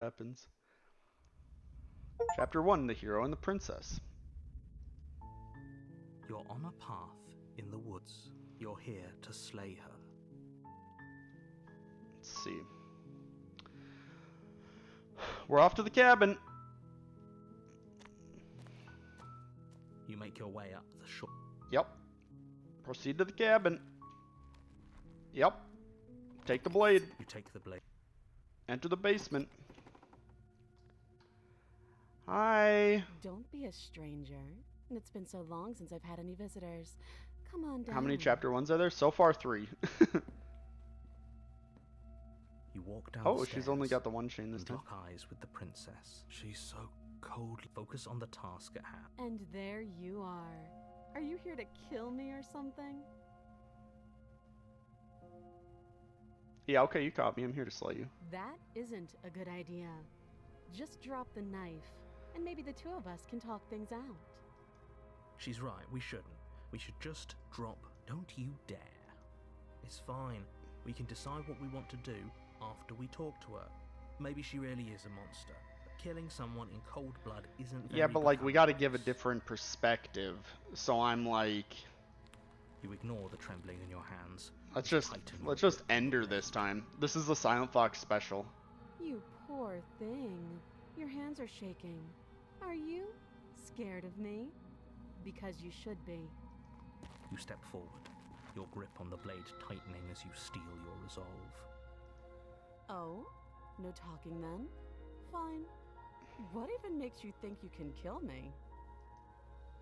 happens. Chapter 1, The Hero and the Princess. You're on a path in the woods. You're here to slay her. Let's see. We're off to the cabin. You make your way up the shore. Yep. Proceed to the cabin. Yep. Take the blade. You take the blade. Enter the basement. Hi. Don't be a stranger. It's been so long since I've had any visitors. Come on down. How many chapter 1s are there? So far 3. You walk down Oh, the she's stairs only got the one chain this and time. lock eyes with the princess. She's so cold. Focus on the task at hand. And there you are. Are you here to kill me or something? Yeah, okay, you caught me. I'm here to slay you. That isn't a good idea. Just drop the knife, and maybe the two of us can talk things out. She's right, we shouldn't. We should just drop. Don't you dare. It's fine. We can decide what we want to do after we talk to her. Maybe she really is a monster. But killing someone in cold blood isn't very Yeah, but like we got to give a becoming. different perspective. So I'm like, You ignore the trembling in your hands. let's just end her this time. This is the Silent Fox special. You poor thing. Your hands are shaking. Are you scared of me? Because you should be. You step forward, your grip on the blade tightening as you steel your resolve. Oh? No talking then? Fine. What even makes you think you can kill me?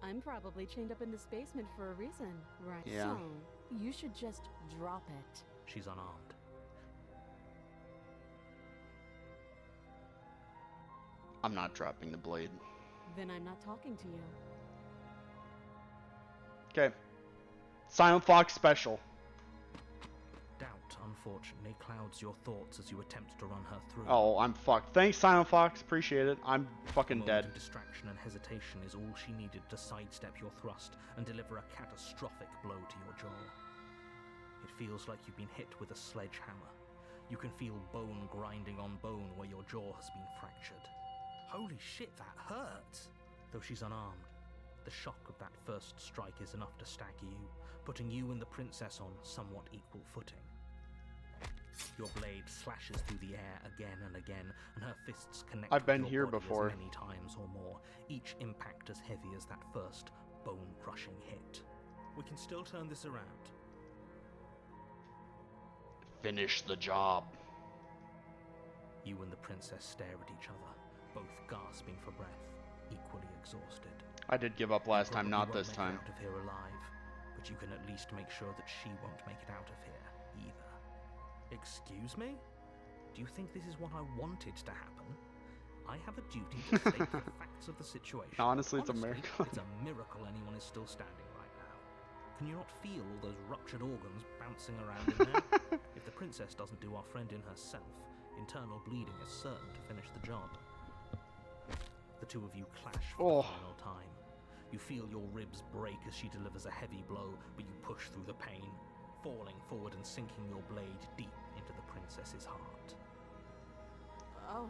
I'm probably chained up in this basement for a reason, right? Yeah. So, you should just drop it. She's unarmed. I'm not dropping the blade. Then I'm not talking to you. Okay. Silent Fox special. Doubt, unfortunately, clouds your thoughts as you attempt to run her through. Oh, I'm fucked. Thanks, Silent Fox. Appreciate it. I'm A fucking moment dead. of distraction and hesitation is all she needed to sidestep your thrust and deliver a catastrophic blow to your jaw. It feels like you've been hit with a sledgehammer. You can feel bone grinding on bone where your jaw has been fractured. Holy shit, that hurts! Though she's unarmed, the shock of that first strike is enough to stagger you, putting you and the princess on somewhat equal footing. Your blade slashes through the air again and again, and her fists connect I've been with your here body before. as many times or more, each impact as heavy as that first bone-crushing hit. We can still turn this around. Finish the job. You and the princess stare at each other, both gasping for breath, equally exhausted. I did give up last time, You not probably this won't time. make it out of here alive, but you can at least make sure that she won't make it out of here either. Excuse me? Do you think this is what I wanted to happen? I have a duty to state the facts of the situation. Honestly, it's a Honestly, miracle. It's a miracle anyone is still standing right now. Can you not feel all those ruptured organs bouncing around in there? If the princess doesn't do our friend in herself, internal bleeding is certain to finish the job. The two of you clash for the final time. You feel your ribs break as she delivers a heavy blow, but you push through the pain, falling forward and sinking your blade deep into the princess's heart. Oh.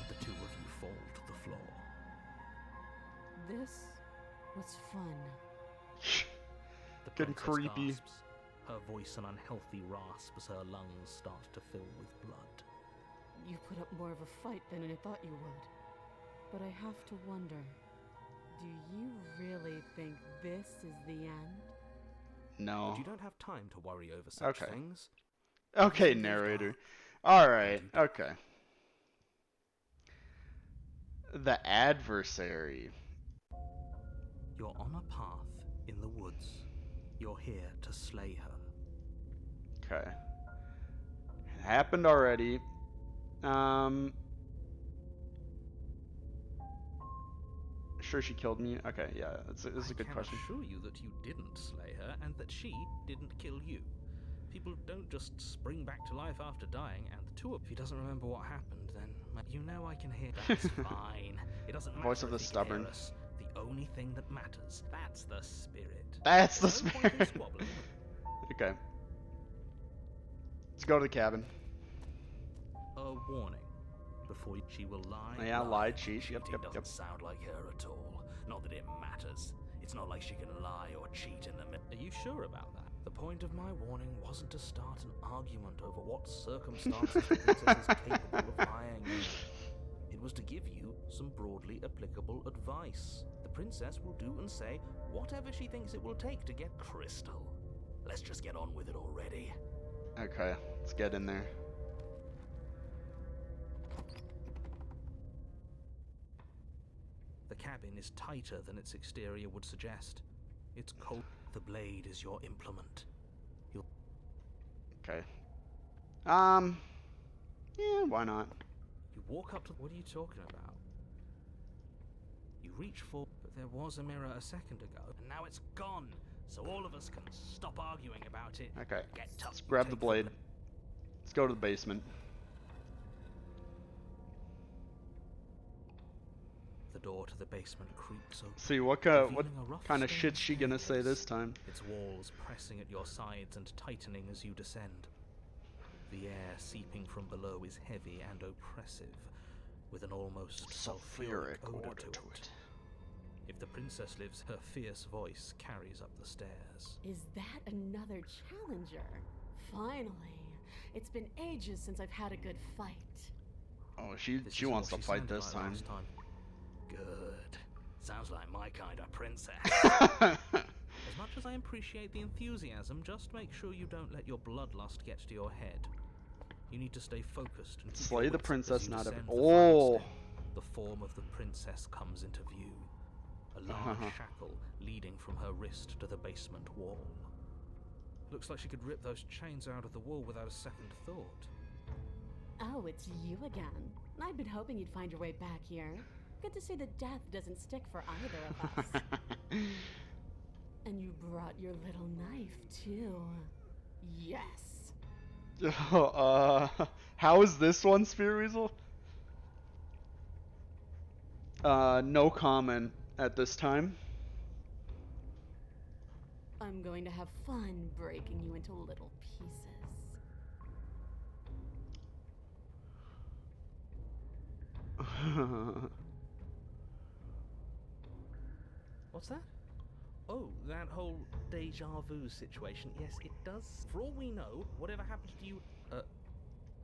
The two of you fall to the floor. This was fun. The Getting princess creepy. gasps, her voice an unhealthy rasp as her lungs start to fill with blood. You put up more of a fight than I thought you would. But I have to wonder, do you really think this is the end? No. But you don't have time to worry over such Okay. things. Okay, narrator. Alright, okay. The adversary. You're on a path in the woods. You're here to slay her. Okay. It happened already. Sure she killed me? Okay, yeah, this is a good question. I can assure you that you didn't slay her and that she didn't kill you. People don't just spring back to life after dying, and the two of you doesn't remember what happened, then you know I can hear. That's fine. It doesn't matter. Voice of the if you can hear stubborn. us. The only thing that matters, that's the spirit. That's the There's no point in spirit. squabbling. Okay. Let's go to the cabin. her warning before she will lie. Yeah, lie, cheat. Cheating Yep. doesn't sound like her at all. Not that it matters. It's not like she can lie or cheat in the middle. Are you sure about that? The point of my warning wasn't to start an argument over what circumstances the princess is capable of lying in. It was to give you some broadly applicable advice. The princess will do and say whatever she thinks it will take to get Crystal, let's just get on with it already. Okay, let's get in there. The cabin is tighter than its exterior would suggest. It's cold. The blade is your implement. Okay. Yeah, why not? You walk up to... What are you talking about? You reach for... But there was a mirror a second ago. And now it's gone, so all of us can stop arguing about it. Okay, Get tough. let's grab the blade. Let's go to the basement. The door to the basement creaks open. See, what revealing a rough kind of stone shit's she gonna say this staircase, time? its walls pressing at your sides and tightening as you descend. The air seeping from below is heavy and oppressive, with an almost sulfuric odor to it. If the princess lives, her fierce voice carries up the stairs. Is that another challenger? Finally. It's been ages since I've had a good fight. Oh, she This she is wants what to she fight sounded this like time. last time. Good. Sounds like my kind of princess. As much as I appreciate the enthusiasm, just make sure you don't let your bloodlust get to your head. You need to stay focused and keep Slay your the wits as princess, you not a... descend the Oh! final step. The form of the princess comes into view. A large shackle leading from her wrist to the basement wall. Looks like she could rip those chains out of the wall without a second thought. Oh, it's you again. I'd been hoping you'd find your way back here. Good to see that death doesn't stick for either of us. And you brought your little knife, too. Yes. How is this one, Spear Weasel? No comment at this time. I'm going to have fun breaking you into little pieces. What's that? Oh, that whole deja vu situation. Yes, it does. For all we know, whatever happened to you,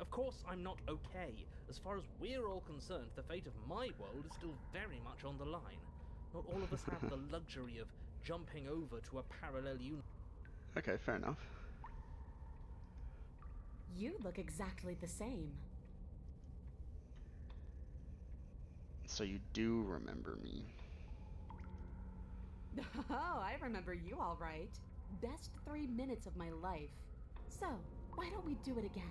of course I'm not okay. As far as we're all concerned, the fate of my world is still very much on the line. Not all of us have the luxury of jumping over to a parallel universe. Okay, fair enough. You look exactly the same. So you do remember me. Oh, I remember you all right. Best 3 minutes of my life. So, why don't we do it again?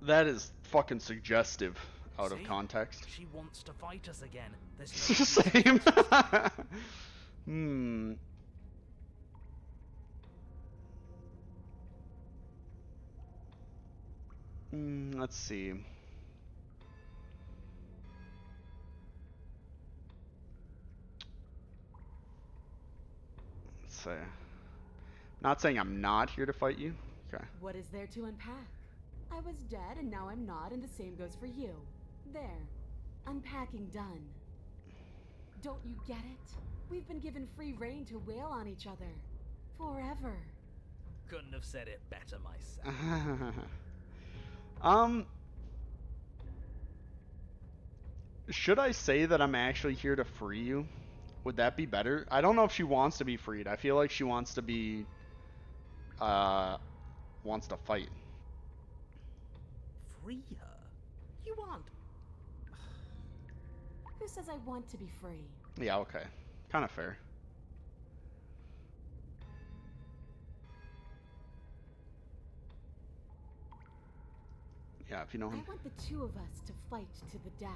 That is fucking suggestive out of See? context. She wants to fight us again. There's Same. Hmm. Let's see. Let's say. Not saying I'm not here to fight you. Okay. What is there to unpack? I was dead and now I'm not, and the same goes for you. There. Unpacking done. Don't you get it? We've been given free rein to wail on each other. Forever. Couldn't have said it better myself. Should I say that I'm actually here to free you? Would that be better? I don't know if she wants to be freed. I feel like she wants to be, wants to fight. Free her? You want? Who says I want to be free? Yeah, okay. Kind of fair. Yeah, if you know him. I want the two of us to fight to the death.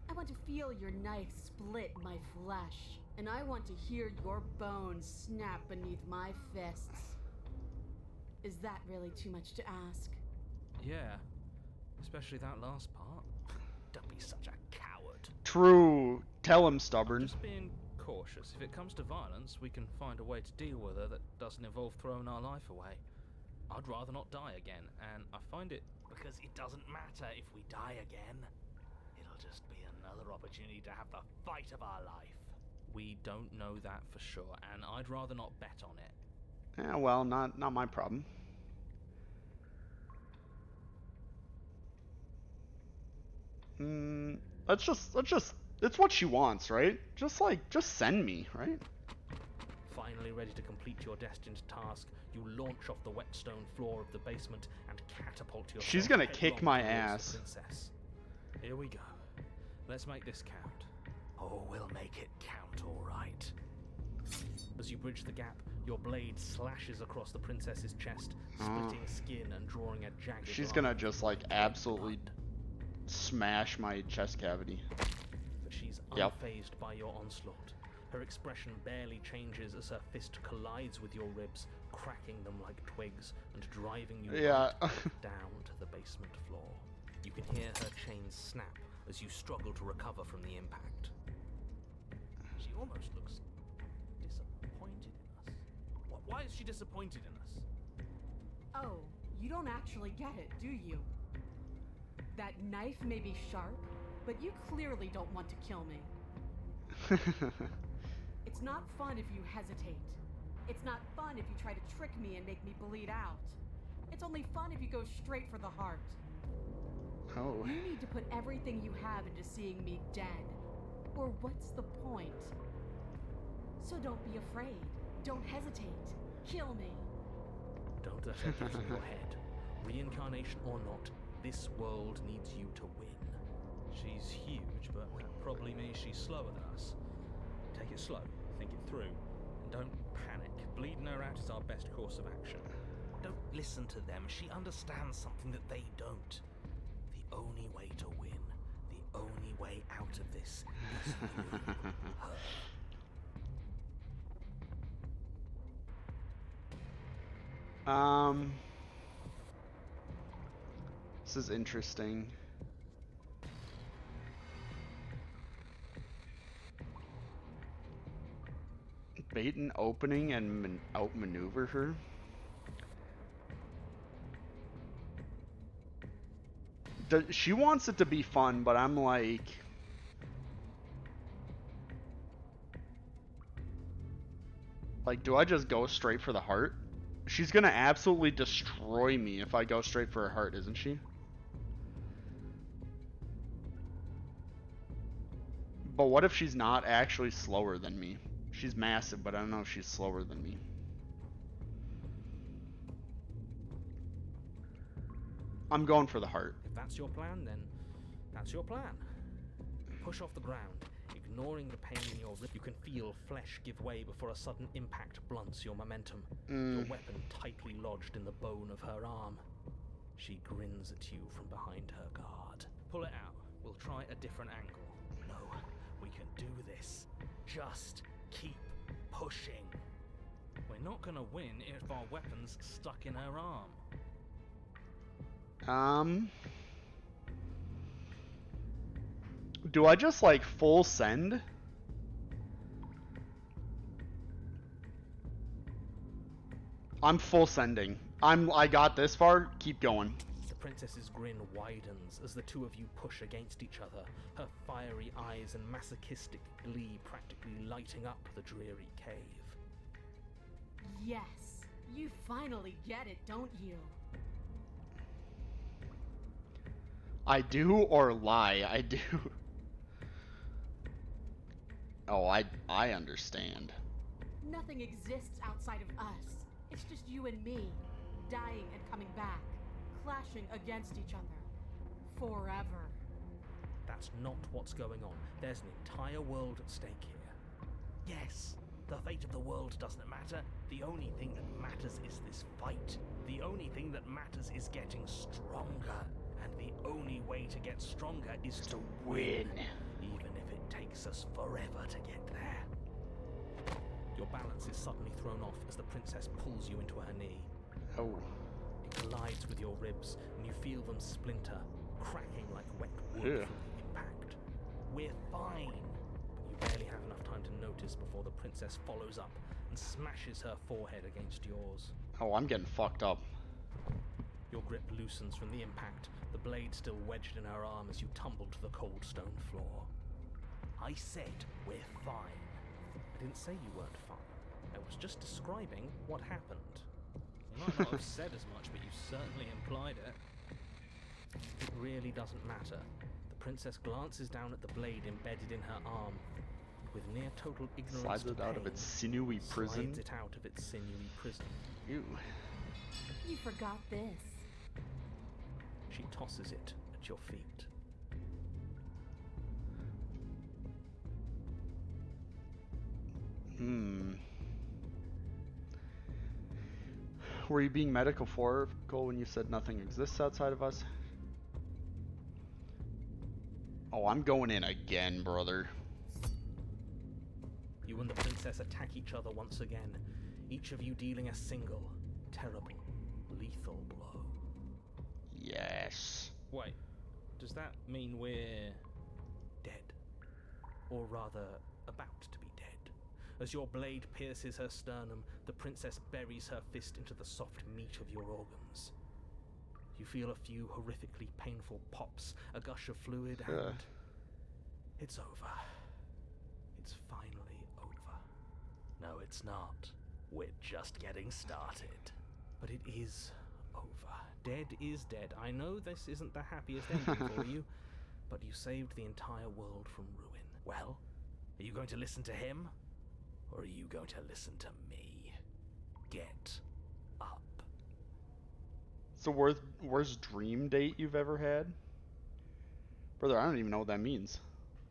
I want to feel your knife split my flesh. And I want to hear your bones snap beneath my fists. Is that really too much to ask? Yeah. Especially that last part. Don't be such a coward. True. Tell him, stubborn. Just being cautious. If it comes to violence, we can find a way to deal with her that doesn't involve throwing our life away. I'd rather not die again, and I find it because it doesn't matter if we die again. It'll just be another opportunity to have the fight of our life. We don't know that for sure, and I'd rather not bet on it. Yeah, well, not my problem. Let's just, it's what she wants, right? Just send me, right? Finally ready to complete your destined task, you launch off the whetstone floor of the basement and catapult yourself. She's gonna headlong kick my towards the ass. princess. Here we go. Let's make this count. Oh, we'll make it count, all right. As you bridge the gap, your blade slashes across the princess's chest, splitting skin and drawing a jagged She's line gonna just like through absolutely blood. smash my chest cavity. But she's Yep. unfazed by your onslaught. Her expression barely changes as her fist collides with your ribs, cracking them like twigs and driving you Yeah. right down to the basement floor. You can hear her chains snap as you struggle to recover from the impact. She almost looks disappointed in us. Why is she disappointed in us? Oh, you don't actually get it, do you? That knife may be sharp, but you clearly don't want to kill me. It's not fun if you hesitate. It's not fun if you try to trick me and make me bleed out. It's only fun if you go straight for the heart. Oh. You need to put everything you have into seeing me dead. Or what's the point? So don't be afraid. Don't hesitate. Kill me. Don't let her get in your head. Reincarnation or not, this world needs you to win. She's huge, but that probably means she's slower than us. Take it slow, think it through, and don't panic. Bleeding her out is our best course of action. Don't listen to them. She understands something that they don't. The only way to win, the only way out of this is through her. This is interesting. Bait an opening and outmaneuver her. She wants it to be fun, but I'm like... Like, do I just go straight for the heart? She's gonna absolutely destroy me if I go straight for her heart, isn't she? But what if she's not actually slower than me? She's massive, but I don't know if she's slower than me. I'm going for the heart. If that's your plan, then that's your plan. Push off the ground, ignoring the pain in your rib. You can feel flesh give way before a sudden impact blunts your momentum. Your weapon tightly lodged in the bone of her arm. She grins at you from behind her guard. Pull it out. We'll try a different angle. No, we can do this. Just keep pushing. We're not gonna win if our weapon's stuck in her arm. Do I just like full send? I'm full sending. I got this far, keep going. The princess's grin widens as the two of you push against each other, her fiery eyes and masochistic glee practically lighting up the dreary cave. Yes, you finally get it, don't you? I do or lie? I do. Oh, I understand. Nothing exists outside of us. It's just you and me, dying and coming back, clashing against each other. Forever. That's not what's going on. There's an entire world at stake here. Yes, the fate of the world doesn't matter. The only thing that matters is this fight. The only thing that matters is getting stronger. And the only way to get stronger is to win. Even if it takes us forever to get there. Your balance is suddenly thrown off as the princess pulls you into her knee. Oh. It collides with your ribs, and you feel them splinter, cracking like wet wood Yeah. from the impact. We're fine. But you barely have enough time to notice before the princess follows up and smashes her forehead against yours. Oh, I'm getting fucked up. Your grip loosens from the impact, the blade still wedged in her arm as you tumble to the cold stone floor. I said we're fine. I didn't say you weren't fine. I was just describing what happened. You might not have said as much, but you certainly implied it. It really doesn't matter. The princess glances down at the blade embedded in her arm, and with near total ignorance Slides to it out of pain, its sinewy prison. slides it out of its sinewy prison. Ew. You forgot this. She tosses it at your feet. Were you being metaphorical when you said nothing exists outside of us? Oh, I'm going in again, brother. You and the princess attack each other once again, each of you dealing a single, terrible, lethal blow. Yes. Wait, does that mean we're dead? Or rather, about to be dead? As your blade pierces her sternum, the princess buries her fist into the soft meat of your organs. You feel a few horrifically painful pops, a gush of fluid, and it's over. It's finally over. No, it's not. We're just getting started. But it is over. Dead is dead. I know this isn't the happiest ending for you, but you saved the entire world from ruin. Well, are you going to listen to him? Or are you going to listen to me? Get up. It's the worst dream date you've ever had? Brother, I don't even know what that means.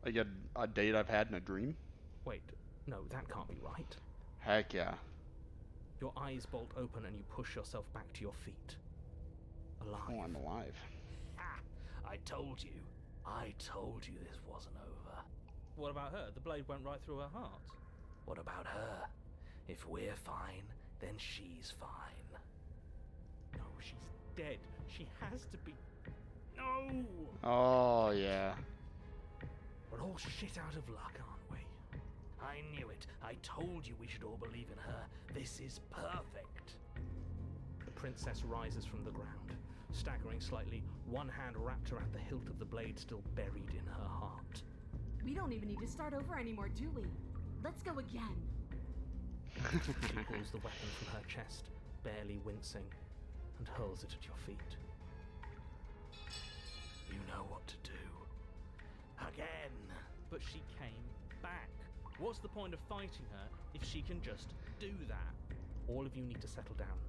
Like a date I've had in a dream? Wait, no, that can't be right. Heck yeah. Your eyes bolt open and you push yourself back to your feet. Alive. Oh, I'm alive. Ah, I told you. I told you this wasn't over. What about her? The blade went right through her heart. What about her? If we're fine, then she's fine. No, she's dead. She has to be. No! Oh, yeah. We're all shit out of luck, aren't we? I knew it. I told you we should all believe in her. This is perfect. The princess rises from the ground, staggering slightly, one hand wrapped around the hilt of the blade still buried in her heart. We don't even need to start over anymore, do we? Let's go again. She pulls the weapon from her chest, barely wincing, and hurls it at your feet. You know what to do. Again. But she came back. What's the point of fighting her if she can just do that? All of you need to settle down.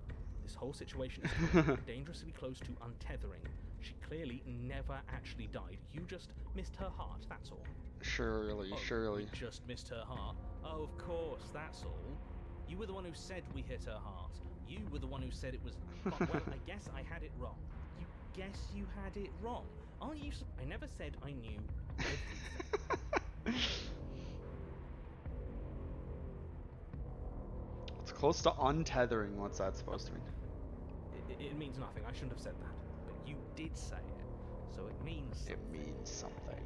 This whole situation is coming dangerously close to untethering. She clearly never actually died. You just missed her heart, that's all. Surely. We just missed her heart. Oh, of course, that's all. You were the one who said we hit her heart. You were the one who said it was... Well, I guess I had it wrong. You guess you had it wrong. Aren't you... I never said I knew everything. It's close to untethering. What's that supposed to mean? It means nothing. I shouldn't have said that. But you did say it. So it means something. It means something.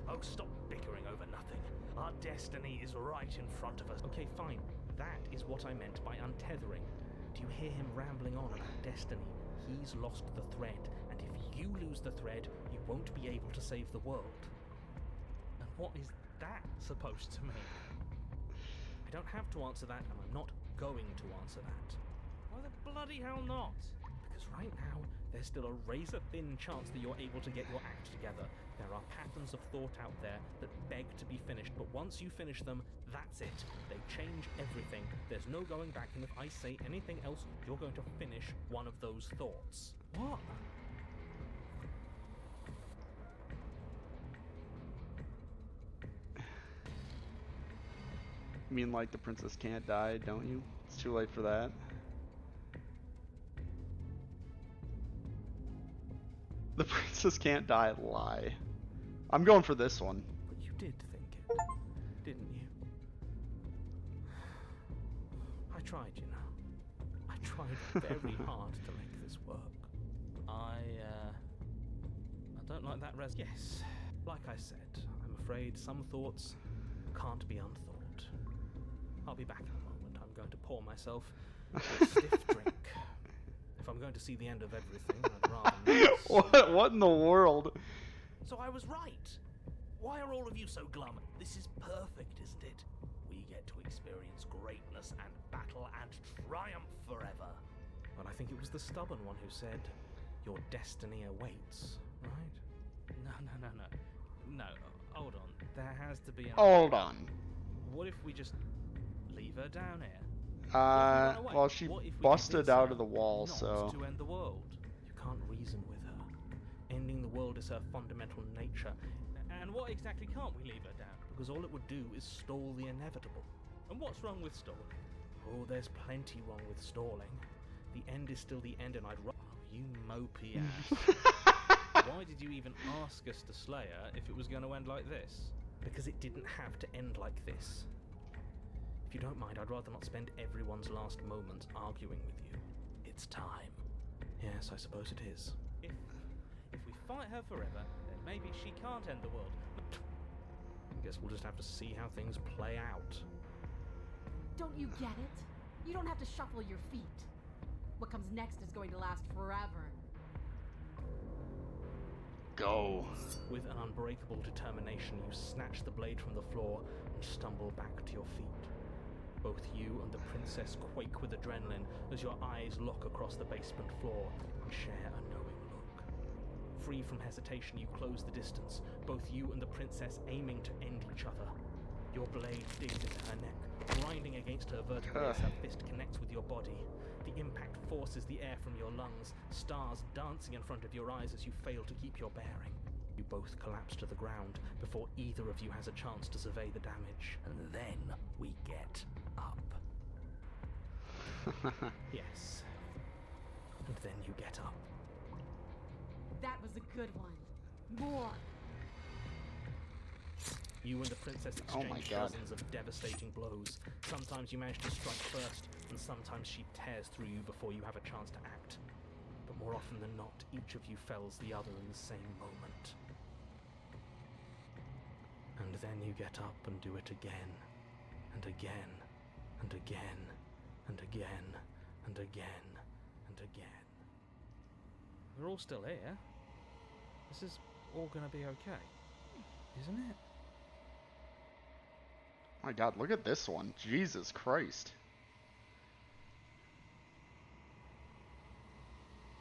Oh, stop bickering over nothing. Our destiny is right in front of us. Okay, fine. That is what I meant by untethering. Do you hear him rambling on about destiny? He's lost the thread, and if you lose the thread, you won't be able to save the world. And what is that supposed to mean? I don't have to answer that, and I'm not going to answer that. Why the bloody hell not? Because right now, there's still a razor-thin chance that you're able to get your act together. There are patterns of thought out there that beg to be finished, but once you finish them, that's it. They change everything. There's no going back, and if I say anything else, you're going to finish one of those thoughts. What? You mean like the princess can't die, don't you? It's too late for that. The princess can't die, lie. I'm going for this one. But you did think it, didn't you? I tried, you know. I tried very hard to make this work. I don't like that Yes, like I said, I'm afraid some thoughts can't be unthought. I'll be back in a moment. I'm going to pour myself a stiff drink. If I'm going to see the end of everything, I'd rather not. What in the world? So I was right. Why are all of you so glum? This is perfect, isn't it? We get to experience greatness and battle and triumph forever. Well, I think it was the stubborn one who said, "Your destiny awaits," right? No, hold on. There has to be an... Hold on. What if we just leave her down here? Well, she busted out of the wall, so... to end the world. You can't reason with her. Ending the world is her fundamental nature. And what exactly can't we leave her down? Because all it would do is stall the inevitable. And what's wrong with stalling? Oh, there's plenty wrong with stalling. The end is still the end, and I'd rather... Oh, you mopey ass. Why did you even ask us to slay her if it was going to end like this? Because it didn't have to end like this. If you don't mind, I'd rather not spend everyone's last moments arguing with you. It's time. Yes, I suppose it is. If we fight her forever, then maybe she can't end the world. I guess we'll just have to see how things play out. Don't you get it? You don't have to shuffle your feet. What comes next is going to last forever. Go. With an unbreakable determination, you snatch the blade from the floor and stumble back to your feet. Both you and the princess quake with adrenaline as your eyes lock across the basement floor and share a knowing look. Free from hesitation, you close the distance, both you and the princess aiming to end each other. Your blade digs into her neck, grinding against her vertebrae as her fist connects with your body. The impact forces the air from your lungs, stars dancing in front of your eyes as you fail to keep your bearing. You both collapse to the ground before either of you has a chance to survey the damage. And then we get up. Yes. And then you get up. That was a good one. More. You and the princess exchange dozens of devastating blows. Sometimes you manage to strike first, and sometimes she tears through you before you have a chance to act. But more often than not, each of you fells the other in the same moment. And then you get up and do it again, and again, and again, and again, and again, and again. We're all still here. This is all gonna be okay, isn't it? My God, look at this one. Jesus Christ.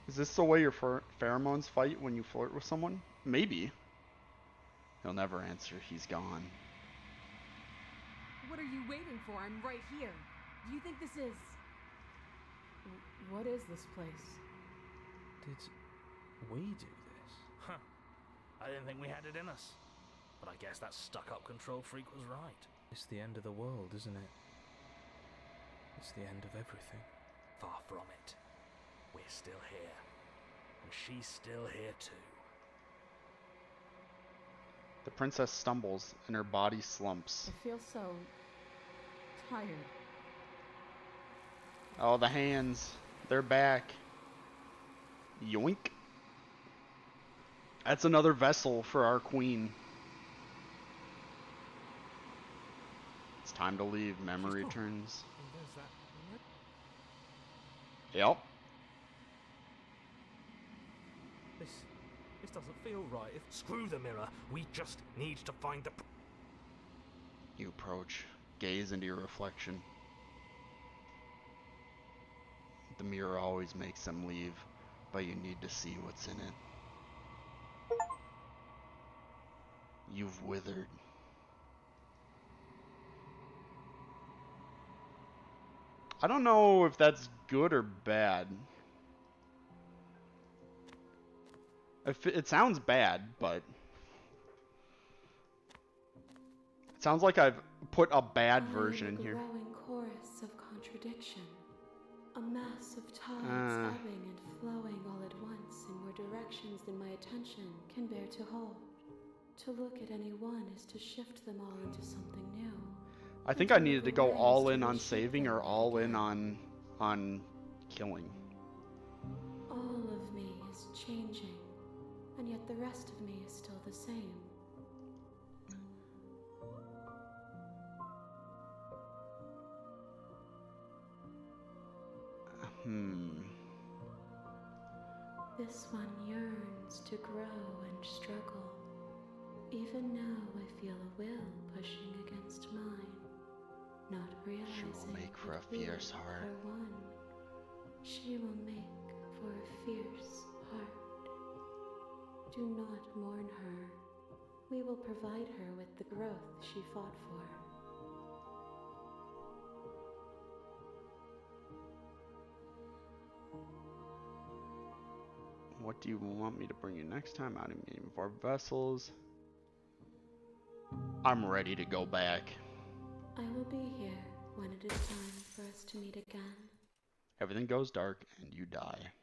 Is this the way your pheromones fight when you flirt with someone? Maybe. He'll never answer. He's gone. What are you waiting for? I'm right here. Do you think this is... What is this place? Did we do this? Huh. I didn't think we had it in us. But I guess that stuck-up control freak was right. It's the end of the world, isn't it? It's the end of everything. Far from it. We're still here. And she's still here too. The princess stumbles and her body slumps. I feel so... tired. Oh, the hands. They're back. Yoink. That's another vessel for our queen. It's time to leave. Memory returns. Yep. This doesn't feel right. Screw the mirror. We just need to find the... You approach. Gaze into your reflection. The mirror always makes them leave, but you need to see what's in it. You've withered. I don't know if that's good or bad. It sounds bad, but... It sounds like I've put a bad version in here. A growing chorus of contradiction. A mass of tides ebbing and flowing all at once in more directions than my attention can bear to hold. To look at any one is to shift them all into something new. I think I needed to go all in on saving or all in on killing. All of me is changing, and yet the rest of me is still the same. This one yearns to grow and struggle. Even now I feel a will pushing against mine, not realizing She will make for a that we fierce heart. are one. She will make for a fierce heart. Do not mourn her. We will provide her with the growth she fought for. What do you want me to bring you next time? Out of game for vessels. I'm ready to go back. I will be here when it is time for us to meet again. Everything goes dark and you die.